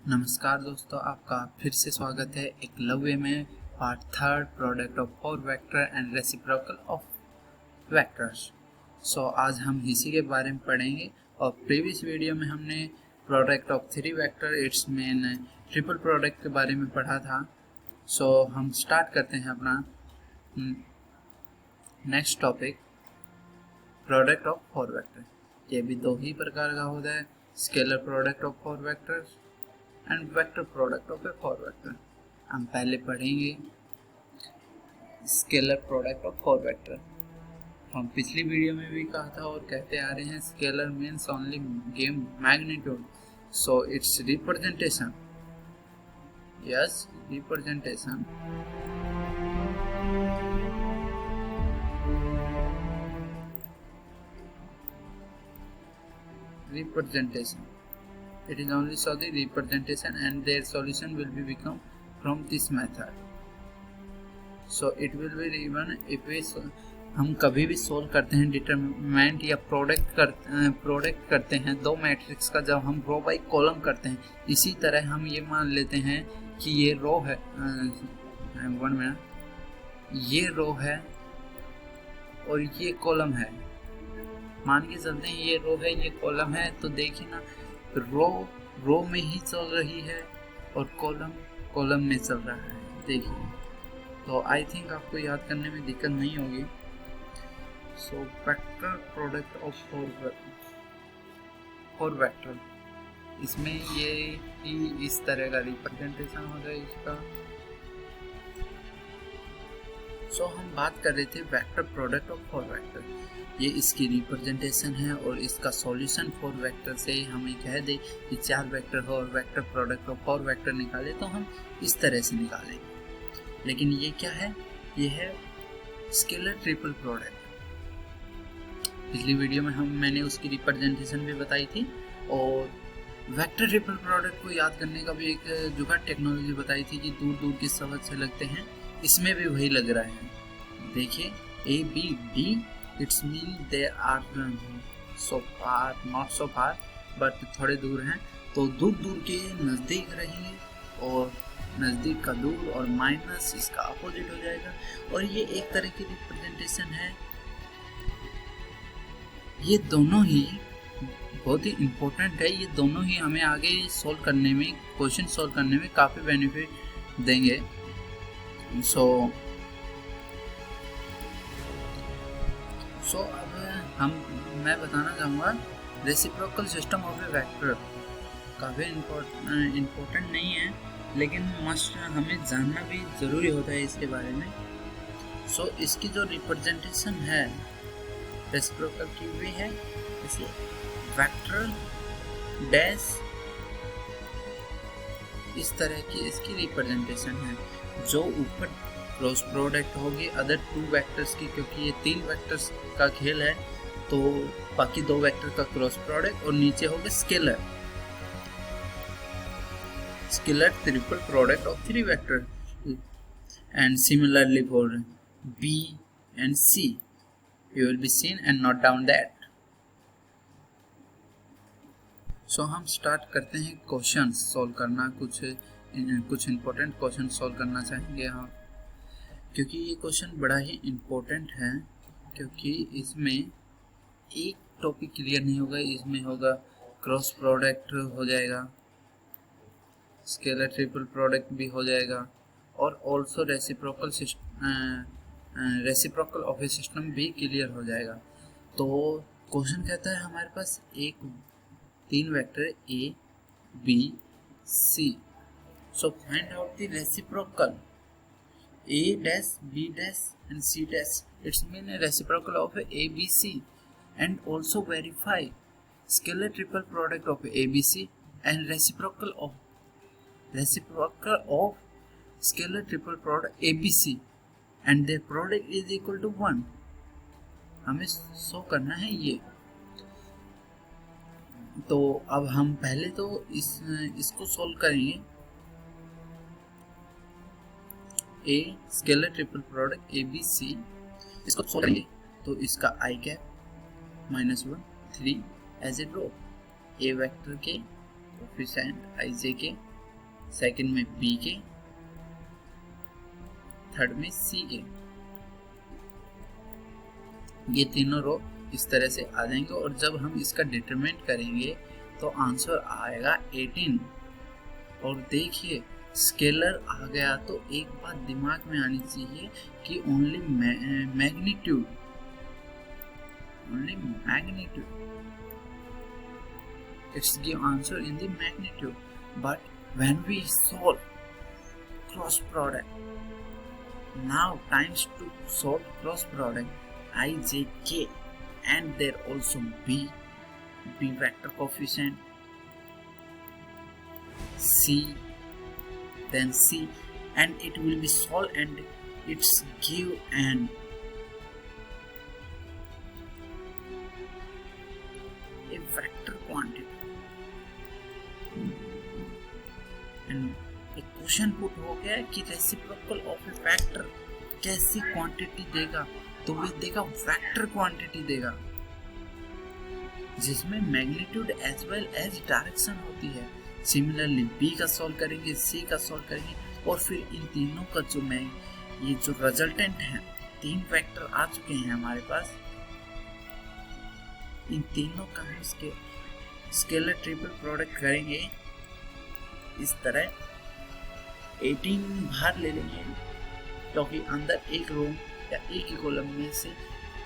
नमस्कार दोस्तों, आपका फिर से स्वागत है एकलव्य में part third product of four vector and reciprocal of vectors. आज हम इसी के बारे में पढ़ेंगे और प्रीवियस वीडियो में हमने product of three vector it's main triple product के बारे में पढ़ा था। हम स्टार्ट करते हैं अपना next topic, product of four vector. ये भी दो ही प्रकार का होता है, scalar product of four vectors and vector product of A four vector. हम पहले पढ़ेंगे scalar product of four vector. हम पिछली वीडियो में भी कहा था और कहते आ रहे हैं, scalar means only give magnitude, so it's representation. Yes, representation. Representation. It is only so the representation and their solution will be become from this method. So it will be even if we हम कभी भी solve करते हैं determinant या product करते हैं दो matrix का, जब हम रो बाई कॉलम करते हैं, इसी तरह हम ये मान लेते हैं कि ये रो है, वन मिनट, ये रो है और ये कॉलम है। मान के चलते हैं ये रो है, ये कॉलम है, तो देखिए ना, रो में ही चल रही है और कॉलम में चल रहा है। देखिए, तो आई थिंक आपको याद करने में दिक्कत नहीं होगी। So vector product of four vector, इसमें ये इस तरह का रिप्रेजेंटेशन हो जाए इसका। हम बात कर रहे थे vector product of four vector, ये इसकी रिप्रेजेंटेशन है और इसका सॉल्यूशन फोर वेक्टर से हमें कह दे कि चार वेक्टर हो और vector product of four vector निकाले तो हम इस तरह से निकालेंगे। लेकिन ये क्या है? ये है स्केलर ट्रिपल प्रोडक्ट। पिछली वीडियो में मैंने उसकी रिप्रेजेंटेशन भी बताई थी और वेक्टर ट्रिपल प्रोडक्ट को याद करने का भी एक जुगाड़ टेक्नोलॉजी बताई थी कि दूर दूर के शब्द से लगते हैं, इसमें भी वही लग रहा है। देखिए, A B D, it's mean they are so far, not so far, but थोड़े दूर हैं, तो दूर दूर के नज़दीक रहेंगे और नज़दीक का दूर और माइनस इसका अपोजिट हो जाएगा। और ये एक तरह की रिप्रेजेंटेशन है। ये दोनों ही बहुत ही इम्पोर्टेंट है, ये दोनों ही हमें आगे सोल्व करने में, क्वेश्चन सोल्व करने में काफ़ी बेनिफिट देंगे। अब मैं बताना चाहूँगा reciprocal system of A vector. काफ़ी इम्पोर्टेंट नहीं है, लेकिन मस्ट हमें जानना भी ज़रूरी होता है इसके बारे में। इसकी जो रिप्रेजेंटेशन है रेसिप्रोकल की भी है, इसलिए वेक्टर डैश, इस तरह की इसकी रिप्रेजेंटेशन है, जो ऊपर क्रॉस प्रोडक्ट होगी अदर टू वेक्टर्स की, क्योंकि ये तीन वेक्टर्स का खेल है, तो बाकी दो वेक्टर का क्रॉस प्रोडक्ट, और नीचे होगा scalar triple product of three vector. And similarly for B and C, you will be seen and note down that. हम स्टार्ट करते हैं क्वेश्चन सॉल्व करना। कुछ इम्पोर्टेंट क्वेश्चन सॉल्व करना चाहेंगे हम, क्योंकि ये क्वेश्चन बड़ा ही इम्पोर्टेंट है, क्योंकि इसमें एक टॉपिक क्लियर नहीं होगा, इसमें होगा क्रॉस प्रोडक्ट हो जाएगा, स्केलर ट्रिपल प्रोडक्ट भी हो जाएगा, और also reciprocal of A system भी क्लियर हो जाएगा। तो क्वेश्चन कहता है हमारे पास तीन vector A B C, find out the reciprocal A dash B dash and C dash, it's mean a reciprocal of A B C, and also verify scalar triple product of A B C and reciprocal of scalar triple product A B C and their product is equal to 1। हमें show करना है ये। तो अब हम पहले तो इसको सोल्व करेंगे। A scalar triple product A B C, इसको सोल्व करेंगे तो इसका I cap -1 3 as a row, A vector के कोफिशिएंट ij के सेकंड में बी के, थर्ड में सी के। ये तीनों रो इस तरह से आ जाएंगे और जब हम इसका डिटरमिनेंट करेंगे तो आंसर आएगा 18। और देखिए स्केलर आ गया तो एक बात दिमाग में आनी चाहिए कि only magnitude it's give answer in the magnitude, but when we solve cross product, now times to solve cross product I, j, k, and there also b vector coefficient, c, then c, and it will be solved and it's give an a vector quantity and एक question put हो गया कि reciprocal of a factor कैसी quantity देगा, तो वो देगा vector quantity देगा जिसमें magnitude as well as direction होती है। सिमिलरली बी का सॉल्व करेंगे, सी का सॉल्व करेंगे और फिर इन तीनों का जो ये जो रिजल्टेंट है, तीन वेक्टर आ चुके हैं हमारे पास, इन तीनों का हम इसके स्केलर ट्रिपल प्रोडक्ट करेंगे। इस तरह 18 बाहर ले लेंगे क्योंकि अंदर एक रो या एक ही कॉलम में से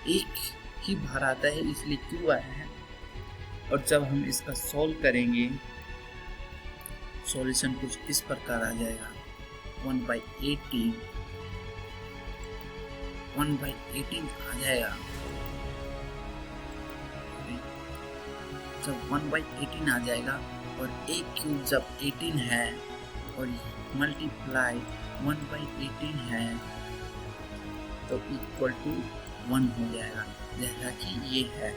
एक ही बाहर आता है, इसलिए क्यों आया है। और जब हम इसका सॉल्व करेंगे सॉल्यूशन कुछ इस प्रकार आ जाएगा 1/18 आ जाएगा। जब 1/18 आ जाएगा और एक क्यूब जब 18 है और मल्टीप्लाई 1/18 है तो इक्वल टू 1 हो जाएगा, जैसा कि ये है।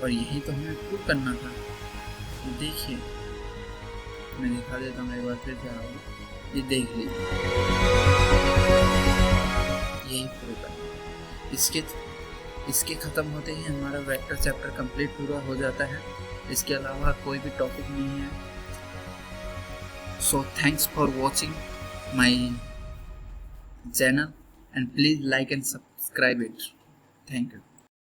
और यही तो हमें प्रूव करना था। तो देखिए मैं दिखा देता हूँ एक बार फिर से, ये देख लीजिए, यही प्रूव करना। इसके ख़त्म होते ही हमारा वेक्टर चैप्टर कंप्लीट पूरा हो जाता है। इसके अलावा कोई भी टॉपिक नहीं है। So thanks for watching my channel and please like and subscribe it. Thank you.